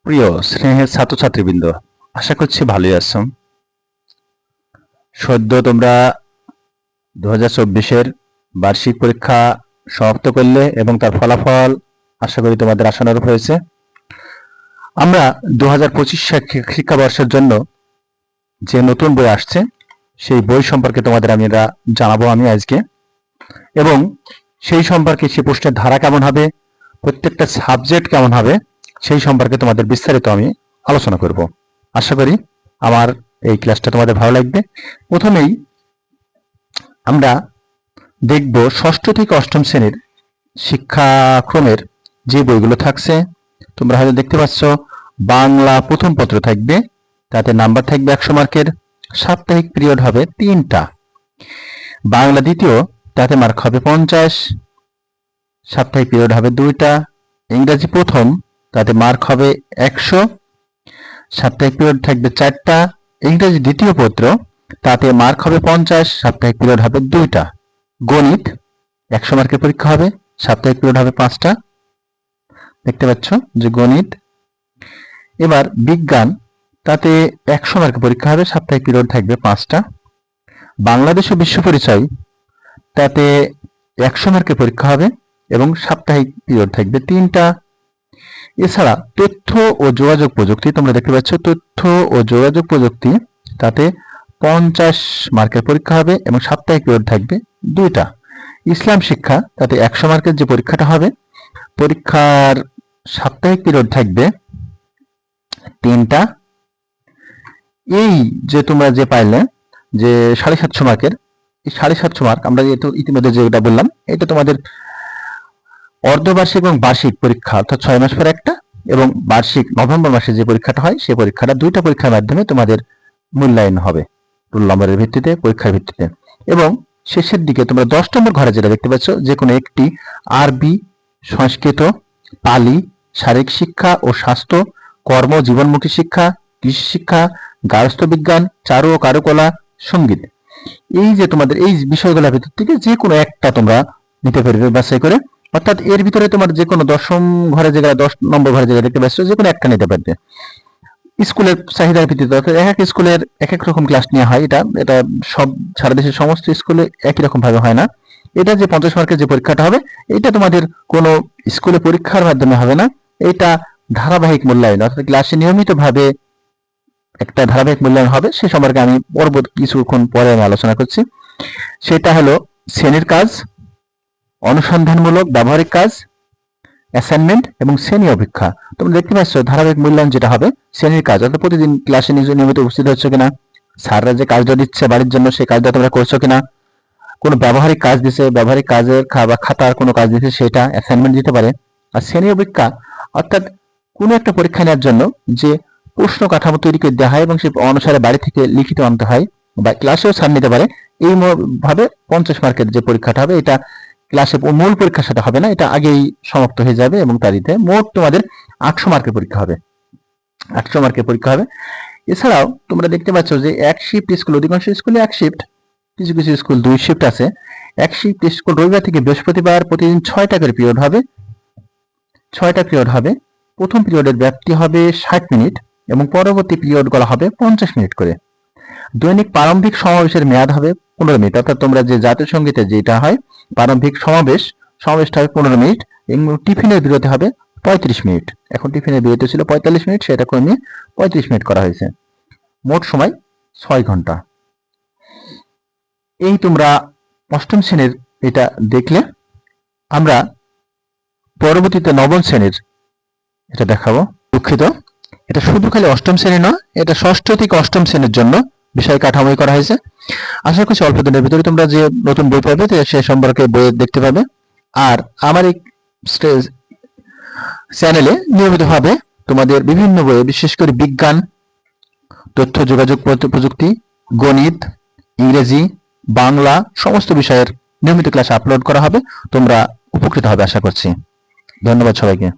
প্রিয় স্নেহের ছাত্রছাত্রীবৃন্দ, আশা করছি ভালোই আছো। সদ্য তোমরা 2024-এর বার্ষিক পরীক্ষা সমাপ্ত করলে এবং তার ফলাফল আশা করি তোমাদের আশানুরূপ হয়েছে। আমরা 2025 শিক্ষাবর্ষের জন্য যে নতুন বই আসছে সেই বই সম্পর্কে তোমাদের জানাবো আমি আজকে, এবং সেই সম্পর্কে সে প্রশ্নের ধারা কেমন হবে, প্রত্যেকটা সাবজেক্ট কেমন হবে, সেই সম্পর্কে তোমাদের বিস্তারিত আমি আলোচনা করব। আশা করি আমার এই ক্লাসটা তোমাদের ভালো লাগবে। প্রথমেই আমরা দেখব ষষ্ঠ থেকে অষ্টম শ্রেণীর শিক্ষাক্রমের যে বইগুলো থাকছে। তোমরা হয়তো দেখতে পাচ্ছ, বাংলা প্রথম পত্র থাকবে, তাতে নাম্বার থাকবে 100 মার্কের, সাপ্তাহিক পিরিয়ড হবে 3টা। বাংলা দ্বিতীয়, তাতে মার্ক হবে 50, সাপ্তাহিক পিরিয়ড হবে 2টা। ইংরেজি প্রথম, তাতে মার্ক হবে 100, সাপ্তাহিক পিরিয়ড থাকবে 4টা। ইংরেজি দ্বিতীয় পত্র, তাতে মার্ক হবে 50, সাপ্তাহিক পিরিয়ড হবে 2টা। গণিত 100 মার্কের পরীক্ষা হবে, সাপ্তাহিক পিরিয়ড হবে 5টা। দেখতে পাচ্ছ যে গণিত। এবার বিজ্ঞান, তাতে 100 মার্কের পরীক্ষা হবে, সাপ্তাহিক পিরিয়ড থাকবে 5টা। বাংলাদেশ ও বিশ্ব পরিচয়, তাতে 100 মার্কের পরীক্ষা হবে এবং সাপ্তাহিক পিরিয়ড থাকবে 3টা। এছাড়া তথ্য ও যোগাযোগ প্রযুক্তি, তোমরা দেখতে পাচ্ছ তথ্য ও যোগাযোগ প্রযুক্তি, তাতে 50 মার্কের পরীক্ষা হবে এবং সাপ্তাহিক পিরিয়ড থাকবে 2টা। ইসলাম শিক্ষা, তাতে 100 মার্কের যে পরীক্ষাটা হবে, পরীক্ষার সাপ্তাহিক পিরিয়ড থাকবে 3টা। এই যে তোমরা যে পাইলে যে 750 মার্কের, এই 750 মার্ক আমরা ইতিমধ্যে যেটা বললাম, এটা তোমাদের অর্ধবার্ষিক এবং বার্ষিক পরীক্ষা, অর্থাৎ 6 মাস পর একটা, এবং বার্ষিক নভেম্বর মাসে যে পরীক্ষাটা হয় সেই পরীক্ষাটা 2টা পরীক্ষার মাধ্যমে তোমাদের মূল্যায়ন হবে, রোল নম্বরের ভিত্তিতে, পরীক্ষার ভিত্তিতে। এবং শেষের দিকে তোমরা 10 নম্বর ঘরে যেটা দেখতে পাচ্ছ, যে কোনো একটি আরবি, সংস্কৃত, পালি, শারীরিক শিক্ষা ও স্বাস্থ্য, কর্ম জীবনমুখী শিক্ষা, কৃষি শিক্ষা, গার্হস্থ্য বিজ্ঞান, চারু ও কারুকলা, সঙ্গীত, এই যে তোমাদের এই বিষয়গুলোর ভিতর থেকে যে কোনো একটা তোমরা নিতে পারবে বাছাই করে। অর্থাৎ এর ভিতরে তোমার যে কোনো 10ম ঘরে যেগুলো, 10 নম্বর ঘরে যেগুলো দেখতে পাচ্ছ, যে কোনো একটা নিতে পারবে। স্কুলের চাহিদার ভিত্তিতে, অর্থাৎ এক এক স্কুলের এক এক রকম ক্লাস নেওয়া হয়। এটা সব সারা দেশের সমস্ত স্কুলে একই রকম ভাবে হয় না। এটা যে 50 মার্কের যে পরীক্ষাটা হবে, এটা তোমাদের কোনো স্কুলে পরীক্ষার মাধ্যমে হবে না, এটা ধারাবাহিক মূল্যায়ন, অর্থাৎ ক্লাসে নিয়মিত ভাবে একটা ধারাবাহিক মূল্যায়ন হবে। সে সম্পর্কে আমি পরবর্তী কিছুক্ষণ পরে আমি আলোচনা করছি। সেটা হলো শ্রেণীর কাজ, অনুসন্ধানমূলক ব্যবহারিক কাজ, অ্যাসাইনমেন্ট এবং শ্রেণী অপেক্ষা। তোমরা দেখতে পাচ্ছ ধারাবাহিক মূল্যায়ন যেটা হবে শ্রেণীর কাজ, অর্থাৎ প্রতিদিন ক্লাসে নিয়মিত উপস্থিত হচ্ছ কিনা, স্যাররা যে কাজটা দিচ্ছে বাড়ির জন্য সেই কাজটা তোমরা করছো কিনা, কোনো ব্যবহারিক কাজ দিছে, ব্যবহারিক কাজের বা খাতার কোনো কাজ দিছে, সেটা অ্যাসাইনমেন্ট দিতে পারে। আর শ্রেণী অপেক্ষা, অর্থাৎ কোনো একটা পরীক্ষা নেওয়ার জন্য যে প্রশ্ন কাঠামো তৈরি করে দেওয়া হয় এবং সেই অনুসারে বাড়ি থেকে লিখিত আনতে হয়, বা ক্লাসেও স্যার নিতে পারে। এই ভাবে 50 মার্কের যে পরীক্ষাটা হবে, এটা ক্লাসে মূল পরীক্ষার সাথে হবে না, এটা আগেই সমাপ্ত হয়ে যাবে এবং তারিতে মোট তোমাদের 800 মার্কের পরীক্ষা হবে, 800 মার্কের পরীক্ষা হবে। এছাড়াও তোমরা দেখতে পাচ্ছ যে এক শিফট স্কুল, অধিকাংশ স্কুলে এক শিফট, কিছু কিছু স্কুল 2 শিফট আছে। এক শিফট স্কুল রবিবার থেকে বৃহস্পতিবার প্রতিদিন 6টা করে পিরিয়ড হবে, 6টা পিরিয়ড হবে। প্রথম পিরিয়ডের ব্যাপ্তি হবে 60 মিনিট এবং পরবর্তী পিরিয়ডগুলো হবে 50 মিনিট করে। দৈনিক প্রারম্ভিক সমাবেশের মেয়াদ হবে 15 মিনিট, অর্থাৎ তোমরা যে জাতীয় সঙ্গীতে যেটা হয় প্রারম্ভিক সমাবেশটা হবে 15 মিনিট এবং টিফিনের বিরতি হবে 35 মিনিট। এখন টিফিনের বিরতি ছিল 45 মিনিট, সেটা কমিয়ে 35 মিনিট করা হয়েছে। মোট সময় 6 ঘন্টা। এই তোমরা অষ্টম শ্রেণীর এটা দেখলে। আমরা পরবর্তীতে নবম শ্রেণীর এটা দেখাবো। দুঃখিত, এটা শুধু খালি অষ্টম শ্রেণী নয়, এটা ষষ্ঠ থেকে অষ্টম শ্রেণীর জন্য বিষয় কাঠামোই করা হয়েছে। আশা করছি অল্প দিনের ভিতরে তোমরা যে নতুন বই পাবে সে সম্পর্কে বই দেখতে পাবে। আর আমার এই চ্যানেলে নিয়মিতভাবে তোমাদের বিভিন্ন বই, বিশেষ করে বিজ্ঞান, তথ্য যোগাযোগ প্রযুক্তি, গণিত, ইংরেজি, বাংলা সমস্ত বিষয়ের নিয়মিত ক্লাস আপলোড করা হবে। তোমরা উপকৃত হবে আশা করছি। ধন্যবাদ সবাইকে।